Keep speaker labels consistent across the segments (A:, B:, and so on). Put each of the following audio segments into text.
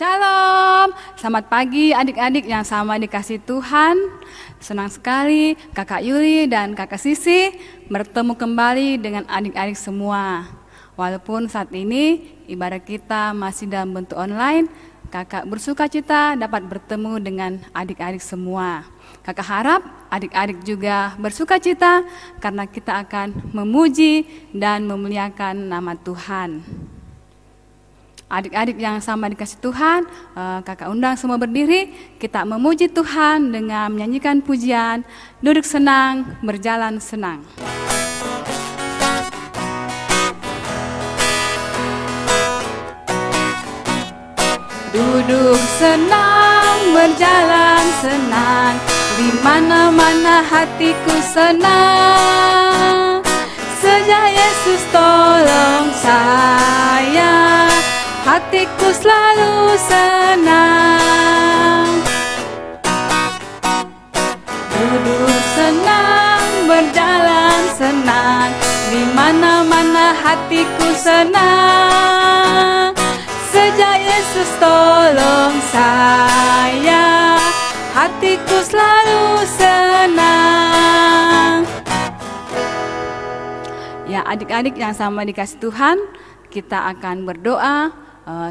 A: Shalom, selamat pagi adik-adik yang sama dikasih Tuhan. Senang sekali kakak Yuli dan kakak Sisi bertemu kembali dengan adik-adik semua. Walaupun saat ini ibadah kita masih dalam bentuk online, kakak bersuka cita dapat bertemu dengan adik-adik semua. Kakak harap adik-adik juga bersuka cita karena kita akan memuji dan memuliakan nama Tuhan. Adik-adik yang sama dikasih Tuhan, kakak undang semua berdiri, kita memuji Tuhan dengan menyanyikan pujian, duduk senang, berjalan senang. Duduk senang, berjalan senang, di mana-mana hatiku senang. Sejak Yesus tolong saya, hatiku selalu senang. Duduk senang, berjalan senang, di mana-mana hatiku senang. Sejak Yesus tolong saya, hatiku selalu senang. Ya, adik-adik yang sama dikasih Tuhan, kita akan berdoa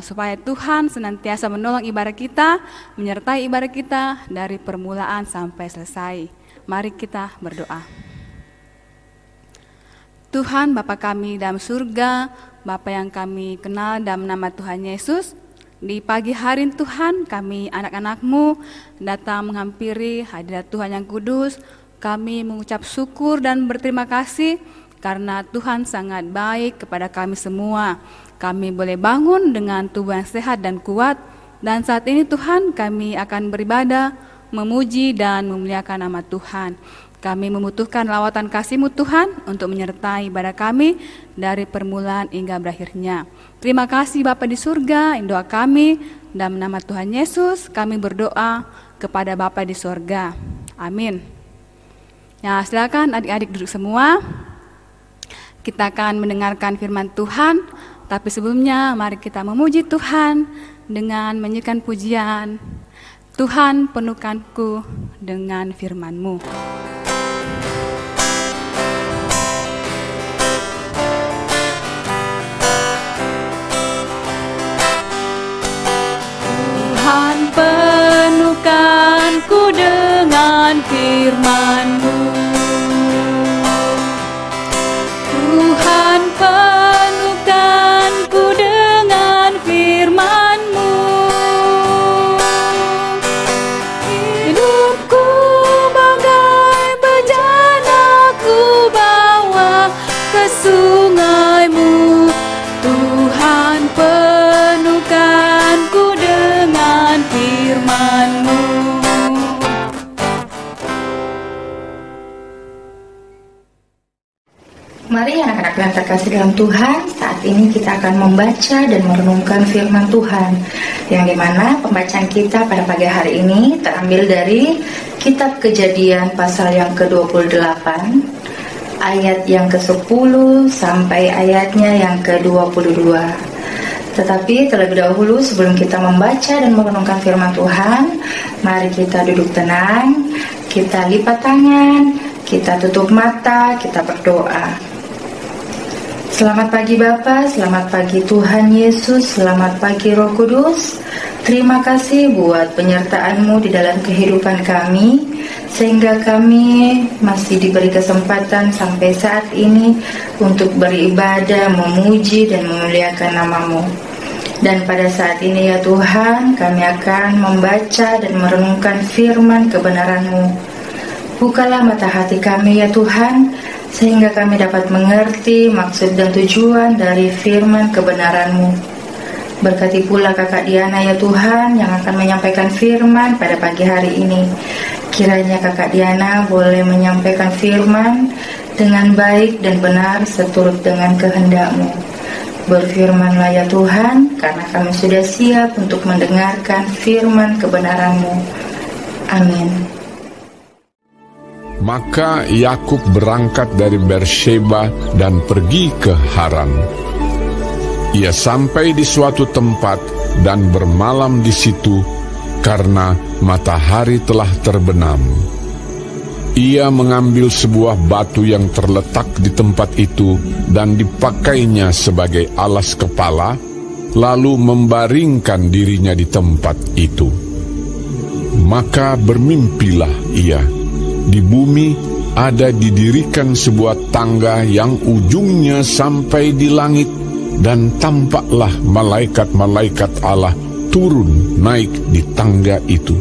A: supaya Tuhan senantiasa menolong ibadah kita, menyertai ibadah kita dari permulaan sampai selesai. Mari kita berdoa. Tuhan Bapa kami dalam surga, Bapa yang kami kenal dalam nama Tuhan Yesus, di pagi hari Tuhan kami anak-anak-Mu datang menghampiri hadirat Tuhan yang kudus. Kami mengucap syukur dan berterima kasih karena Tuhan sangat baik kepada kami semua. Kami boleh bangun dengan tubuh yang sehat dan kuat. Dan saat ini Tuhan kami akan beribadah, memuji dan memuliakan nama Tuhan. Kami membutuhkan lawatan kasih-Mu Tuhan untuk menyertai ibadah kami dari permulaan hingga berakhirnya. Terima kasih Bapa di surga, doa kami dalam nama Tuhan Yesus kami berdoa kepada Bapa di surga. Amin. Ya, silakan adik-adik duduk semua. Kita akan mendengarkan firman Tuhan, tapi sebelumnya mari kita memuji Tuhan dengan menyanyikan pujian. Tuhan penuhkanku dengan firman-Mu. Tuhan penuhkanku dengan firman-Mu. Tuhan penuhkanku dengan firman-Mu. Hidupku bagai bejana ku bawa ke sungai-Mu. Tuhan penuhkanku dengan firman-Mu.
B: Mari anak-anak yang terkasih dalam Tuhan, saat ini kita akan membaca dan merenungkan firman Tuhan, yang dimana pembacaan kita pada pagi hari ini terambil dari kitab Kejadian pasal yang ke-28, ayat yang ke-10 sampai ayatnya yang ke-22. Tetapi terlebih dahulu sebelum kita membaca dan merenungkan firman Tuhan, mari kita duduk tenang, kita lipat tangan, kita tutup mata, kita berdoa. Selamat pagi Bapa, selamat pagi Tuhan Yesus, selamat pagi Roh Kudus. Terima kasih buat penyertaan-Mu di dalam kehidupan kami, sehingga kami masih diberi kesempatan sampai saat ini untuk beribadah, memuji dan memuliakan nama-Mu. Dan pada saat ini ya Tuhan, kami akan membaca dan merenungkan firman kebenaran-Mu. Bukalah mata hati kami ya Tuhan, sehingga kami dapat mengerti maksud dan tujuan dari firman kebenaran-Mu. Berkati pula kakak Diana ya Tuhan yang akan menyampaikan firman pada pagi hari ini. Kiranya kakak Diana boleh menyampaikan firman dengan baik dan benar seturut dengan kehendak-Mu. Berfirmanlah ya Tuhan, karena kami sudah siap untuk mendengarkan firman kebenaran-Mu. Amin.
C: Maka Yakub berangkat dari Beersheba dan pergi ke Haran. Ia sampai di suatu tempat dan bermalam di situ karena matahari telah terbenam. Ia mengambil sebuah batu yang terletak di tempat itu dan dipakainya sebagai alas kepala, lalu membaringkan dirinya di tempat itu. Maka bermimpilah ia. Di bumi ada didirikan sebuah tangga yang ujungnya sampai di langit, dan tampaklah malaikat-malaikat Allah turun naik di tangga itu.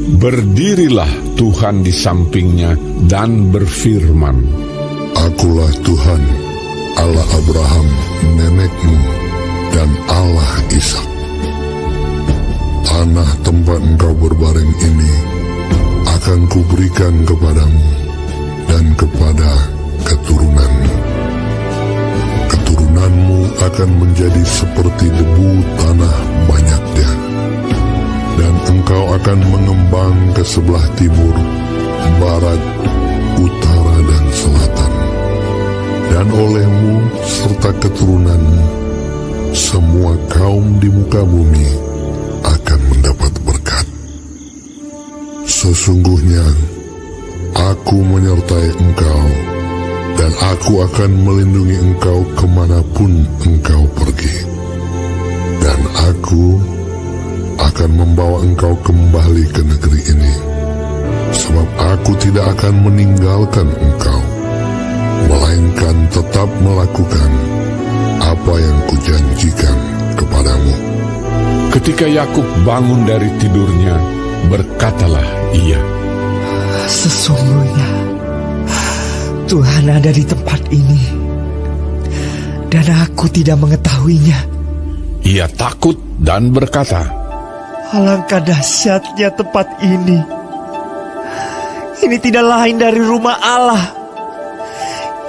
C: Berdirilah Tuhan di sampingnya dan berfirman,
D: Akulah Tuhan, Allah Abraham, nenekmu, dan Allah Ishak. Tanah tempat engkau berbaring ini akan kuberikan kepadamu dan kepada keturunanmu. Keturunanmu akan menjadi seperti debu tanah banyaknya, dan engkau akan mengembang ke sebelah timur, barat, utara, dan selatan. Dan olehmu serta keturunanmu, semua kaum di muka bumi akan mendapat berkat. Sesungguhnya aku menyertai engkau, dan aku akan melindungi engkau kemanapun engkau pergi. Dan aku akan membawa engkau kembali ke negeri ini, sebab aku tidak akan meninggalkan engkau, melainkan tetap melakukan apa yang kujanjikan kepadamu.
C: Ketika Yakub bangun dari tidurnya, berkatalah ia,
E: Sesungguhnya Tuhan ada di tempat ini, dan aku tidak mengetahuinya.
C: Ia takut dan berkata,
E: Alangkah dahsyatnya tempat ini. Ini tidak lain dari rumah Allah.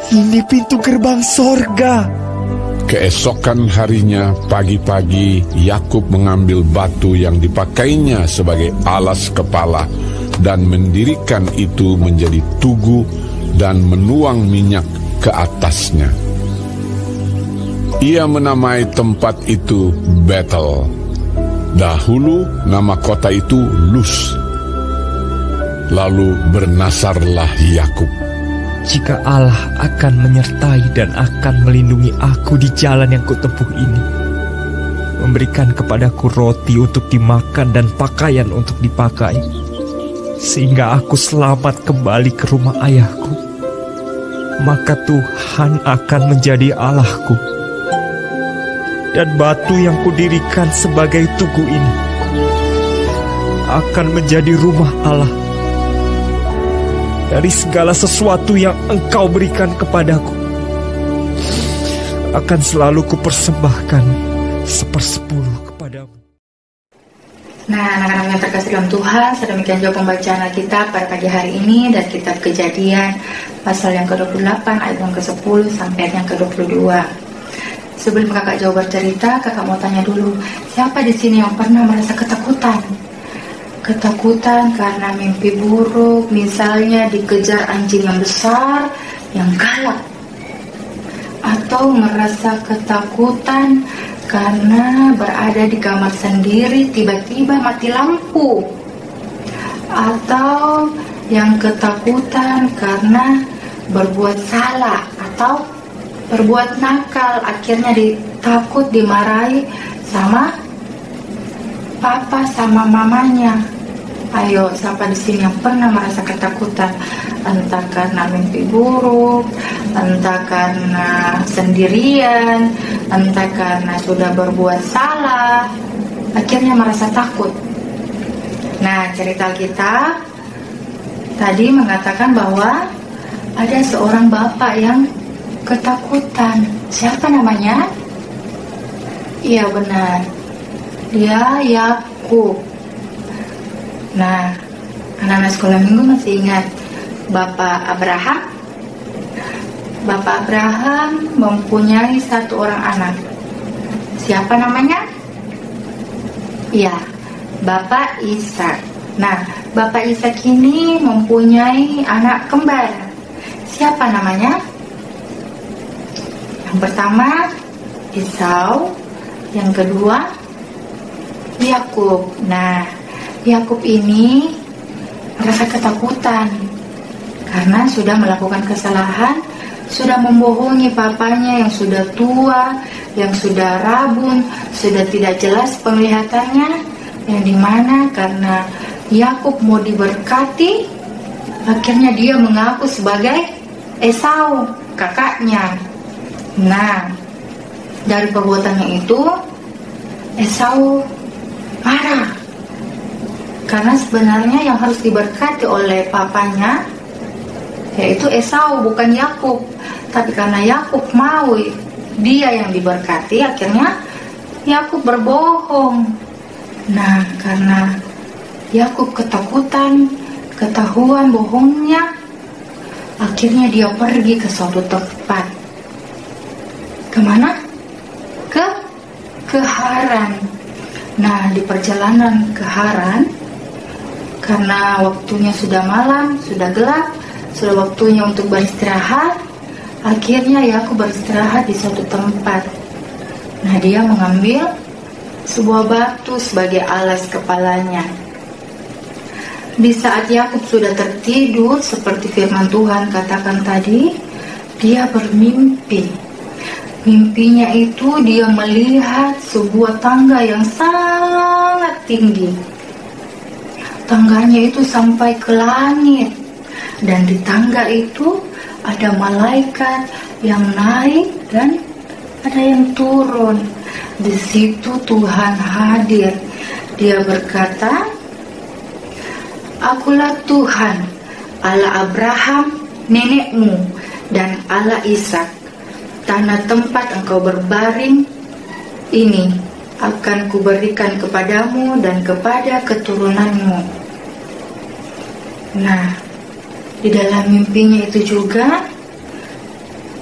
E: Ini pintu gerbang sorga.
C: Keesokan harinya pagi-pagi Yakub mengambil batu yang dipakainya sebagai alas kepala dan mendirikan itu menjadi tugu dan menuang minyak ke atasnya. Ia menamai tempat itu Betel. Dahulu nama kota itu Luz. Lalu bernasarlah Yakub,
E: Jika Allah akan menyertai dan akan melindungi aku di jalan yang kutempuh ini, memberikan kepadaku roti untuk dimakan dan pakaian untuk dipakai, sehingga aku selamat kembali ke rumah ayahku, maka Tuhan akan menjadi Allahku, dan batu yang kudirikan sebagai tugu ini akan menjadi rumah Allah. Dari segala sesuatu yang engkau berikan kepadaku, akan selalu kupersembahkan 1/10 kepadamu.
B: Nah, anak-anak yang terkasih dalam Tuhan, sedemikian jauh pembacaan kita pada pagi hari ini dari kitab Kejadian pasal yang ke-28 ayat yang ke-10 sampai ayat yang ke-22. Sebelum kakak jauh bercerita, kakak mau tanya dulu, siapa di sini yang pernah merasa ketakutan? Ketakutan karena mimpi buruk, misalnya dikejar anjing yang besar, yang galak. Atau merasa ketakutan karena berada di kamar sendiri, tiba-tiba mati lampu. Atau yang ketakutan karena berbuat salah atau berbuat nakal, akhirnya takut dimarahi sama papa sama mamanya. Ayo, siapa di sini yang pernah merasa ketakutan? Entah karena mimpi buruk, entah karena sendirian, entah karena sudah berbuat salah, akhirnya merasa takut. Nah, cerita kita tadi mengatakan bahwa ada seorang bapak yang ketakutan. Siapa namanya? Iya benar, dia Yakub. Nah, anak-anak sekolah minggu masih ingat Bapak Abraham? Bapak Abraham mempunyai satu orang anak. Siapa namanya? Iya, Bapak Ishak. Nah, Bapak Ishak ini mempunyai anak kembar. Siapa namanya? Yang pertama Esau, yang kedua Yakub. Nah, Yakub ini merasa ketakutan karena sudah melakukan kesalahan, sudah membohongi papanya yang sudah tua, yang sudah rabun, sudah tidak jelas penglihatannya, yang dimana karena Yakub mau diberkati, akhirnya dia mengaku sebagai Esau, kakaknya. Nah, dari perbuatannya itu Esau marah karena sebenarnya yang harus diberkati oleh papanya yaitu Esau, bukan Yakub. Tapi karena Yakub mau dia yang diberkati, akhirnya Yakub berbohong. Nah, karena Yakub ketakutan, ketahuan bohongnya, akhirnya dia pergi ke suatu tempat. Kemana? Ke Haran. Nah, di perjalanan ke Haran, karena waktunya sudah malam, sudah gelap, sudah waktunya untuk beristirahat, akhirnya Yakub beristirahat di suatu tempat. Nah, dia mengambil sebuah batu sebagai alas kepalanya. Di saat Yakub sudah tertidur, seperti firman Tuhan katakan tadi, dia bermimpi. Mimpinya itu dia melihat sebuah tangga yang sangat tinggi. Tangganya itu sampai ke langit. Dan di tangga itu ada malaikat yang naik dan ada yang turun. Di situ Tuhan hadir. Dia berkata, "Akulah Tuhan, Allah Abraham, nenekmu, dan Allah Ishak. Tanah tempat engkau berbaring ini akan kuberikan kepadamu dan kepada keturunanmu." Nah, di dalam mimpinya itu juga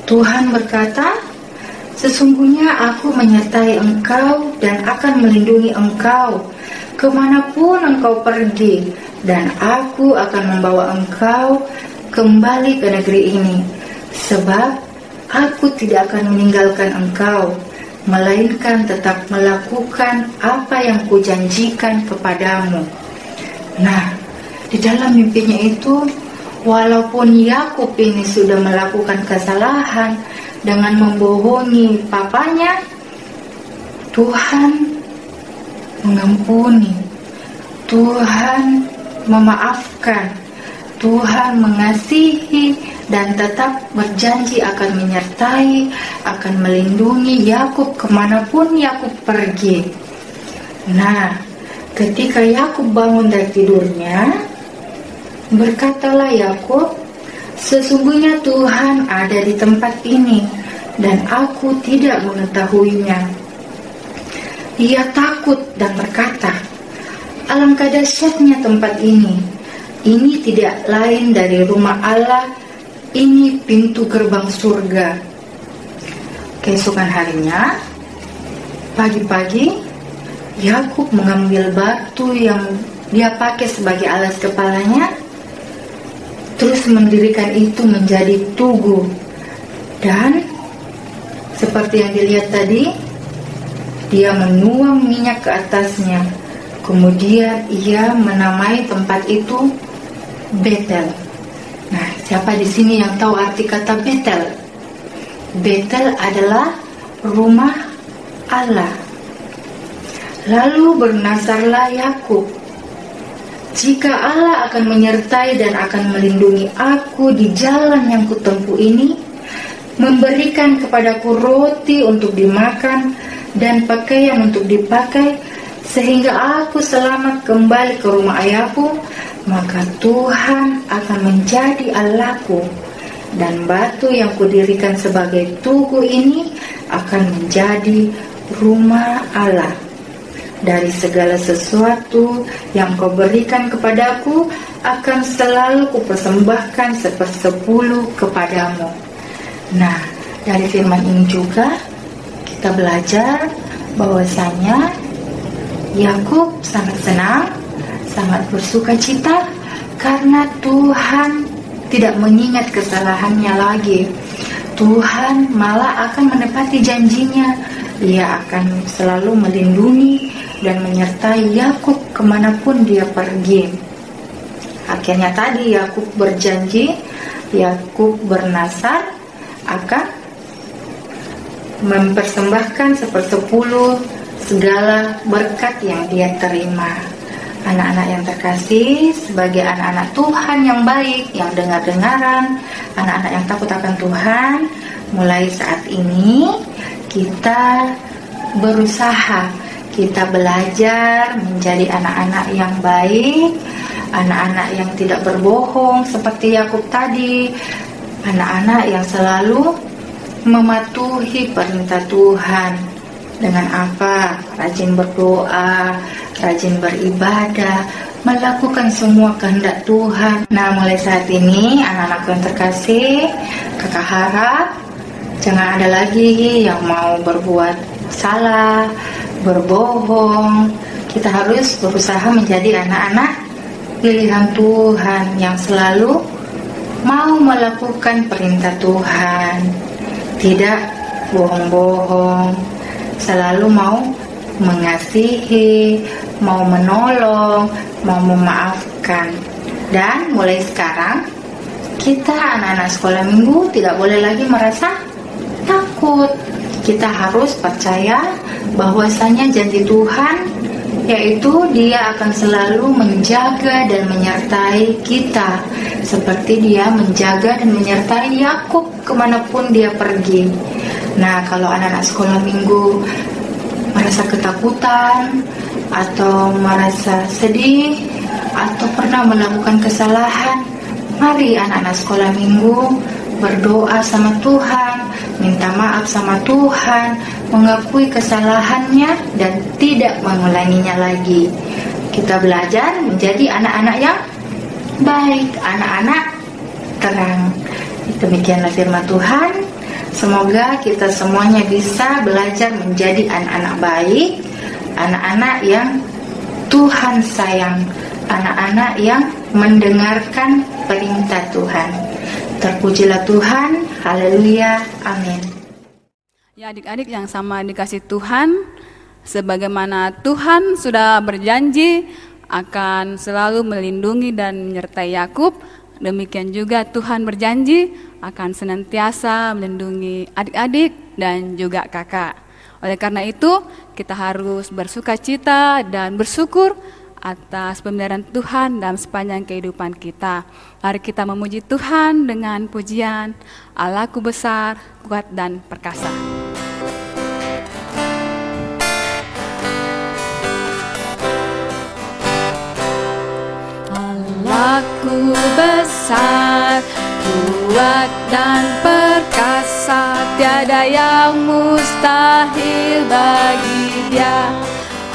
B: Tuhan berkata, "Sesungguhnya aku menyertai engkau dan akan melindungi engkau kemanapun engkau pergi, dan aku akan membawa engkau kembali ke negeri ini, sebab aku tidak akan meninggalkan engkau, melainkan tetap melakukan apa yang kujanjikan kepadamu." Nah, di dalam mimpinya itu, walaupun Yakub ini sudah melakukan kesalahan dengan membohongi papanya, Tuhan mengampuni, Tuhan memaafkan, Tuhan mengasihi, dan tetap berjanji akan menyertai, akan melindungi Yakub kemanapun Yakub pergi. Nah, ketika Yakub bangun dari tidurnya, berkatalah Yakub, "Sesungguhnya Tuhan ada di tempat ini, dan aku tidak mengetahuinya." Ia takut dan berkata, "Alangkah dahsyatnya tempat ini. Ini tidak lain dari rumah Allah, ini pintu gerbang surga." Keesokan harinya, pagi-pagi, Yakub mengambil batu yang dia pakai sebagai alas kepalanya, terus mendirikan itu menjadi tugu. Dan seperti yang dilihat tadi, dia menuang minyak ke atasnya. Kemudian ia menamai tempat itu Betel. Nah, siapa di sini yang tahu arti kata Betel? Betel adalah rumah Allah. Lalu bernazarlah Yakub, "Jika Allah akan menyertai dan akan melindungi aku di jalan yang kutempuh ini, memberikan kepadaku roti untuk dimakan dan pakaian untuk dipakai, sehingga aku selamat kembali ke rumah ayahku, maka Tuhan akan menjadi Allahku, dan batu yang kudirikan sebagai tugu ini akan menjadi rumah Allah. Dari segala sesuatu yang kau berikan kepadaku akan selalu kupersembahkan 1/10 kepadamu." Nah, dari firman ini juga kita belajar bahwasanya Yakub sangat senang, sangat bersuka cita karena Tuhan tidak mengingat kesalahannya lagi. Tuhan malah akan menepati janjinya. Ia akan selalu melindungi dan menyertai Yakub kemanapun dia pergi. Akhirnya tadi Yakub berjanji, Yakub bernazar akan mempersembahkan 1/10 segala berkat yang dia terima. Anak-anak yang terkasih, sebagai anak-anak Tuhan yang baik, yang dengar-dengaran, anak-anak yang takut akan Tuhan, mulai saat ini kita berusaha, kita belajar menjadi anak-anak yang baik, anak-anak yang tidak berbohong seperti Yakub tadi, anak-anak yang selalu mematuhi perintah Tuhan. Dengan apa? Rajin berdoa, rajin beribadah, melakukan semua kehendak Tuhan. Nah, mulai saat ini anak-anakku yang terkasih, kakak harap jangan ada lagi yang mau berbuat salah, berbohong. Kita harus berusaha menjadi anak-anak pilihan Tuhan yang selalu mau melakukan perintah Tuhan, tidak bohong-bohong, selalu mau mengasihi, mau menolong, mau memaafkan. Dan mulai sekarang kita anak-anak sekolah minggu tidak boleh lagi merasa takut. Kita harus percaya bahwasanya janji Tuhan yaitu Dia akan selalu menjaga dan menyertai kita, seperti Dia menjaga dan menyertai Yakub kemanapun dia pergi. Nah, kalau anak-anak sekolah minggu merasa ketakutan atau merasa sedih atau pernah melakukan kesalahan, mari anak-anak sekolah minggu berdoa sama Tuhan, minta maaf sama Tuhan, mengakui kesalahannya dan tidak mengulanginya lagi. Kita belajar menjadi anak-anak yang baik, anak-anak terang. Demikianlah firman Tuhan. Semoga kita semuanya bisa belajar menjadi anak-anak baik, anak-anak yang Tuhan sayang, anak-anak yang mendengarkan perintah Tuhan. Terpujilah Tuhan, haleluya, amin.
A: Ya, adik-adik yang sama dikasih Tuhan, sebagaimana Tuhan sudah berjanji akan selalu melindungi dan menyertai Yakub, demikian juga Tuhan berjanji akan senantiasa melindungi adik-adik dan juga kakak. Oleh karena itu, kita harus bersukacita dan bersyukur atas pemeliharaan Tuhan dalam sepanjang kehidupan kita. Mari kita memuji Tuhan dengan pujian, Allahku besar, kuat dan perkasa. Allahku besar, kuat dan perkasa, tiada yang mustahil bagi Dia.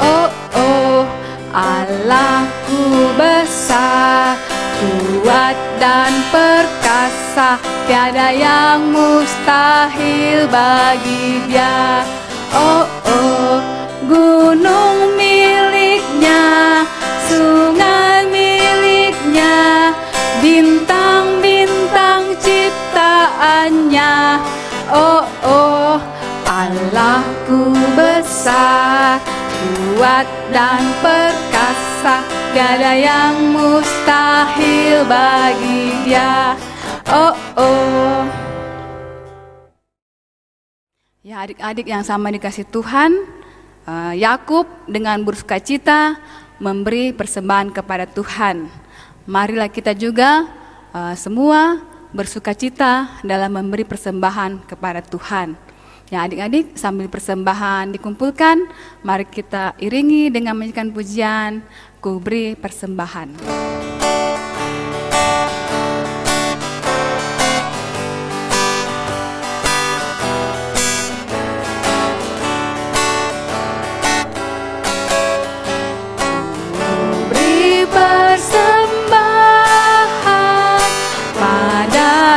A: Oh, oh, Allahku besar, kuat dan perkasa, tiada yang mustahil bagi Dia. Oh, oh, gunung miliknya, sungai miliknya, bintang-bintang ciptaannya. Oh, oh, Allahku besar, kuat dan perkasa, tiada yang mustahil bagi Dia. Oh, oh. Ya, adik-adik yang sama dikasih Tuhan, Yakub dengan bersukacita memberi persembahan kepada Tuhan. Marilah kita juga semua bersukacita dalam memberi persembahan kepada Tuhan. Ya, adik-adik, sambil persembahan dikumpulkan, mari kita iringi dengan menyanyikan pujian, Ku Beri Persembahan.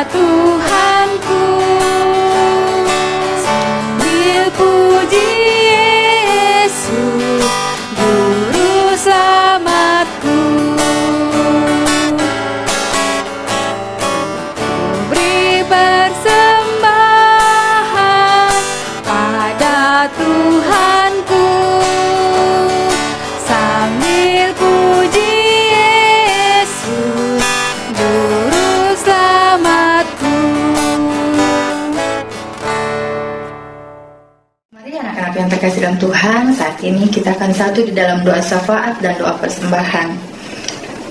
F: Tuhanku, sambil puji Yesus, Juru Selamatku.
B: anak-anak yang terkasih dalam Tuhan, saat ini kita akan satu di dalam doa syafaat dan doa persembahan.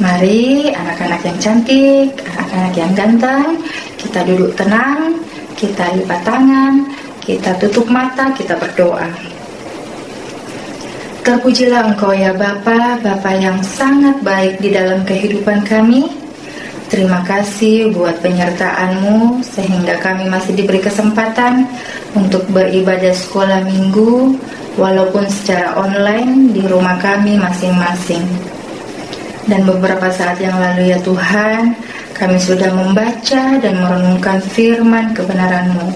B: Mari anak-anak yang cantik, anak-anak yang ganteng, kita duduk tenang, kita lipat tangan, kita tutup mata, kita berdoa. Terpujilah Engkau ya Bapa, Bapa yang sangat baik di dalam kehidupan kami. Terima kasih buat penyertaan-Mu sehingga kami masih diberi kesempatan untuk beribadah sekolah minggu walaupun secara online di rumah kami masing-masing. Dan beberapa saat yang lalu ya Tuhan, kami sudah membaca dan merenungkan firman kebenaran-Mu.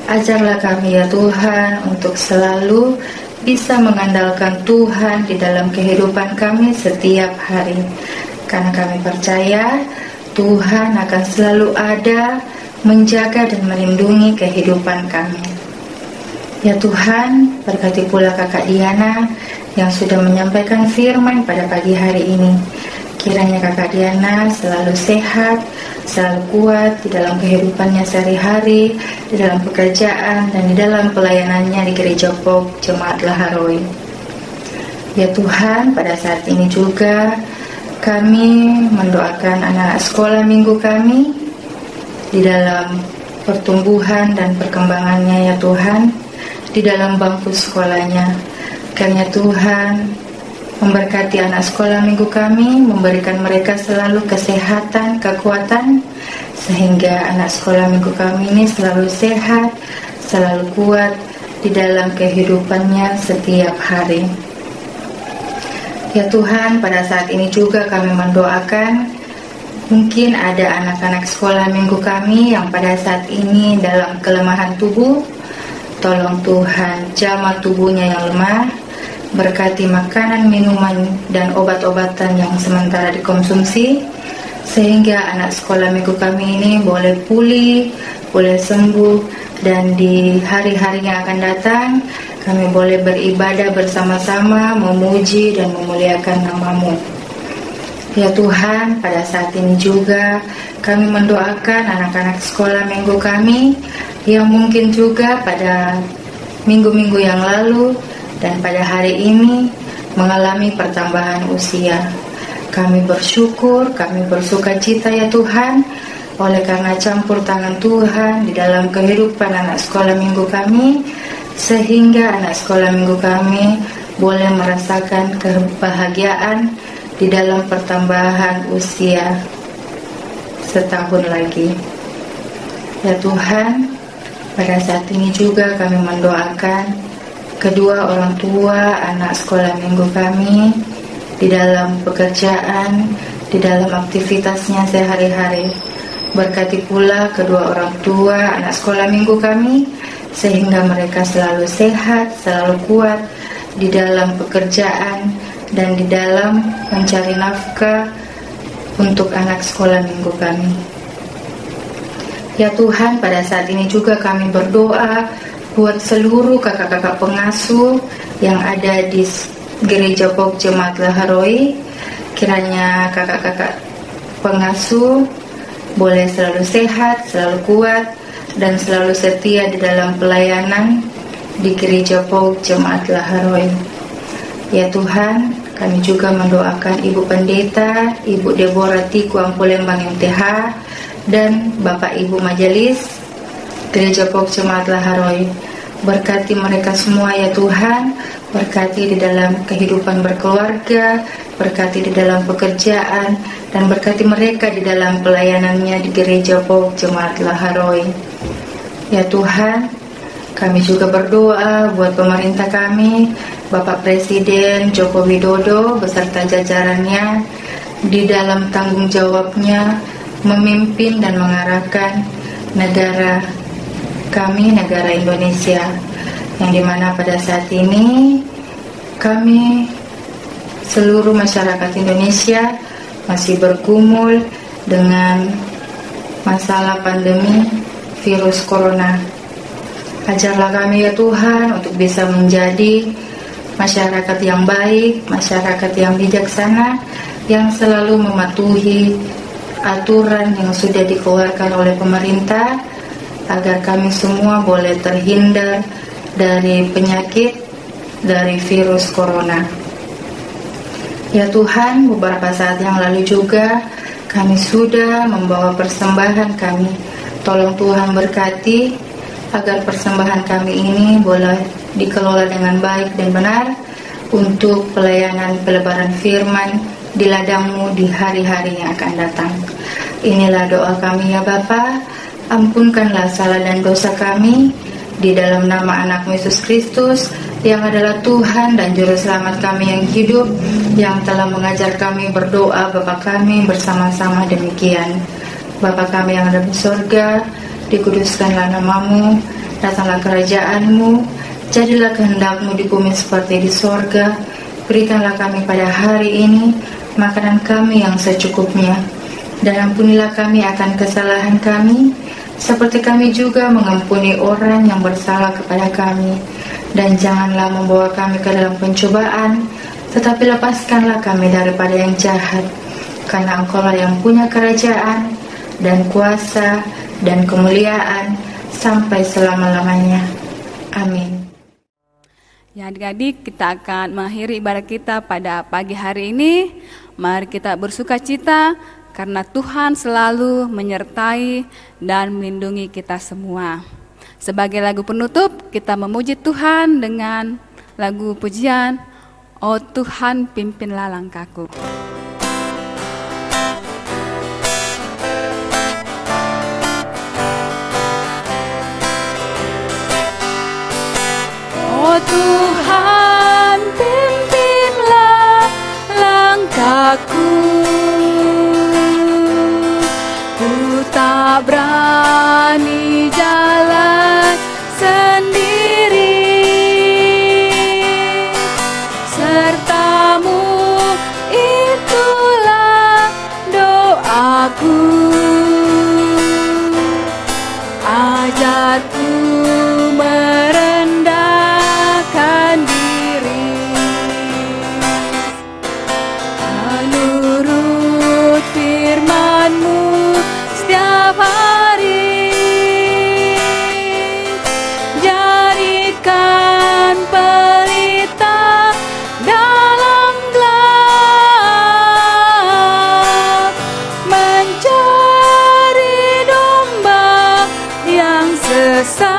B: Ajarlah kami ya Tuhan untuk selalu bisa mengandalkan Tuhan di dalam kehidupan kami setiap hari. Karena kami percaya Tuhan akan selalu ada, menjaga dan melindungi kehidupan kami. Ya Tuhan, berkati pula Kakak Diana yang sudah menyampaikan firman pada pagi hari ini. Kiranya Kakak Diana selalu sehat, selalu kuat di dalam kehidupannya sehari-hari, di dalam pekerjaan dan di dalam pelayanannya di Gereja Pok Jemaat Laharoi. Ya Tuhan, pada saat ini juga kami mendoakan anak sekolah minggu kami di dalam pertumbuhan dan perkembangannya ya Tuhan, di dalam bangku sekolahnya. Kiranya Tuhan memberkati anak sekolah minggu kami, memberikan mereka selalu kesehatan, kekuatan, sehingga anak sekolah minggu kami ini selalu sehat, selalu kuat di dalam kehidupannya setiap hari. Ya Tuhan, pada saat ini juga kami mendoakan mungkin ada anak-anak sekolah minggu kami yang pada saat ini dalam kelemahan tubuh. Tolong Tuhan jamah tubuhnya yang lemah, berkati makanan, minuman, dan obat-obatan yang sementara dikonsumsi, sehingga anak sekolah minggu kami ini boleh pulih, boleh sembuh, dan di hari-hari yang akan datang, kami boleh beribadah bersama-sama, memuji dan memuliakan nama-Mu. Ya Tuhan, pada saat ini juga kami mendoakan anak-anak sekolah minggu kami, yang mungkin juga pada minggu-minggu yang lalu, dan pada hari ini mengalami pertambahan usia. Kami bersyukur, kami bersuka cita ya Tuhan, oleh karena campur tangan Tuhan di dalam kehidupan anak sekolah minggu kami, sehingga anak sekolah minggu kami boleh merasakan kebahagiaan di dalam pertambahan usia setahun lagi. Ya Tuhan, pada saat ini juga kami mendoakan kedua orang tua anak sekolah minggu kami di dalam pekerjaan, di dalam aktivitasnya sehari-hari. Berkati pula kedua orang tua anak sekolah minggu kami, sehingga mereka selalu sehat, selalu kuat di dalam pekerjaan dan di dalam mencari nafkah untuk anak sekolah minggu kami. Ya Tuhan, pada saat ini juga kami berdoa buat seluruh kakak-kakak pengasuh yang ada di Gereja Pok Jemaat Laharoi. Kiranya kakak-kakak pengasuh boleh selalu sehat, selalu kuat, dan selalu setia di dalam pelayanan di Gereja Pok Jemaat Laharoi. Ya Tuhan, kami juga mendoakan Ibu Pendeta, Ibu Deborah Tiku Ampulembang MTH, dan Bapak Ibu Majelis Gereja Pok Jemaat Laharoi. Berkati mereka semua ya Tuhan, berkati di dalam kehidupan berkeluarga, berkati di dalam pekerjaan, dan berkati mereka di dalam pelayanannya di Gereja Pok Jemaat Laharoi. Ya Tuhan, kami juga berdoa buat pemerintah kami, Bapak Presiden Joko Widodo beserta jajarannya di dalam tanggung jawabnya memimpin dan mengarahkan negara kami, negara Indonesia, yang dimana pada saat ini kami seluruh masyarakat Indonesia masih bergumul dengan masalah pandemi virus corona. Ajarlah kami ya Tuhan untuk bisa menjadi masyarakat yang baik, masyarakat yang bijaksana, yang selalu mematuhi aturan yang sudah dikeluarkan oleh pemerintah, agar kami semua boleh terhindar dari penyakit, dari virus corona. Ya Tuhan, beberapa saat yang lalu juga kami sudah membawa persembahan kami. Tolong Tuhan berkati agar persembahan kami ini boleh dikelola dengan baik dan benar untuk pelayanan pelebaran firman di ladang-Mu di hari-hari yang akan datang. Inilah doa kami ya Bapa, ampunkanlah salah dan dosa kami di dalam nama anak-Mu Yesus Kristus yang adalah Tuhan dan Juru Selamat kami yang hidup, yang telah mengajar kami berdoa Bapa kami bersama-sama demikian. Bapa kami yang ada di surga, dikuduskanlah nama-Mu, datanglah kerajaan-Mu, jadilah kehendak-Mu di bumi seperti di surga. Berikanlah kami pada hari ini makanan kami yang secukupnya, dan ampunilah kami akan kesalahan kami, seperti kami juga mengampuni orang yang bersalah kepada kami. Dan janganlah membawa kami ke dalam pencobaan, tetapi lepaskanlah kami daripada yang jahat, karena Engkau-lah yang punya kerajaan dan kuasa dan kemuliaan sampai selama-lamanya. Amin.
A: Ya adik-adik, kita akan mengakhiri ibadah kita pada pagi hari ini. Mari kita bersuka cita karena Tuhan selalu menyertai dan melindungi kita semua. Sebagai lagu penutup, kita memuji Tuhan dengan lagu pujian, "Oh Tuhan pimpinlah langkahku".
F: Oh Tuhan, pimpinlah langkahku, ku tak berani jalan sendiri, serta-Mu itulah doaku. Ajarku merendahkan diri, menurut firman-Mu setiap hari. Jadikan pelita dalam gelap, mencari domba yang sesat.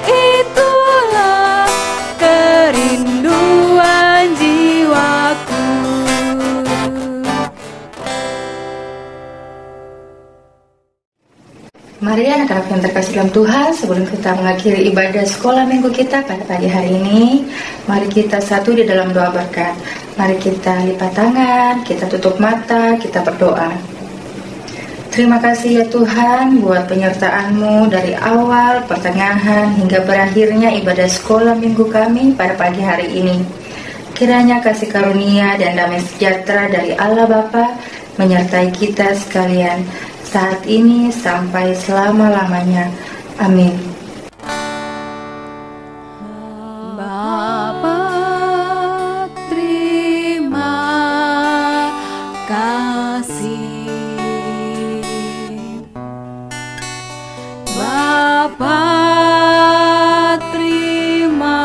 F: Itulah kerinduan jiwaku.
B: Mari anak-anak yang terkasih dalam Tuhan, sebelum kita mengakhiri ibadah sekolah minggu kita pada pagi hari ini, mari kita satu di dalam doa berkat. Mari kita lipat tangan, kita tutup mata, kita berdoa. Terima kasih ya Tuhan buat penyertaan-Mu dari awal, pertengahan, hingga berakhirnya ibadah sekolah minggu kami pada pagi hari ini. Kiranya kasih karunia dan damai sejahtera dari Allah Bapa menyertai kita sekalian saat ini sampai selama-lamanya. Amin.
F: Bapa, terima kasih. Bapa, terima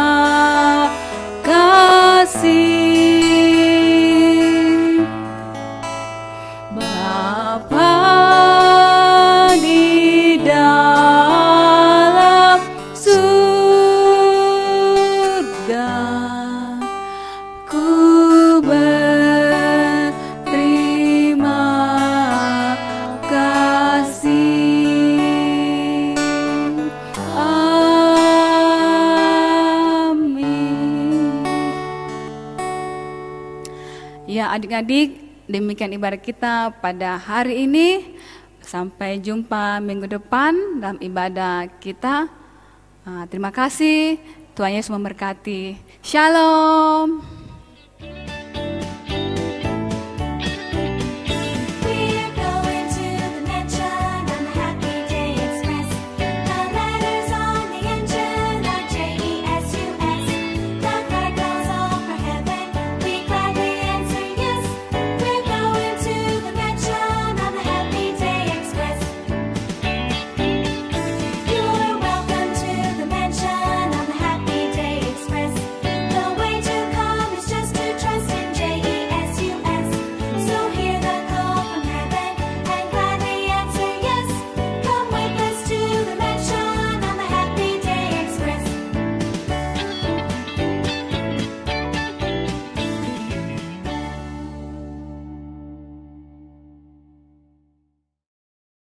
F: kasih. Bapa di dalam surga, ku berterima kasih. Amin.
A: Ya adik-adik, demikian ibadah kita pada hari ini. Sampai jumpa minggu depan dalam ibadah kita. Terima kasih, Tuhan Yesus memberkati. Shalom.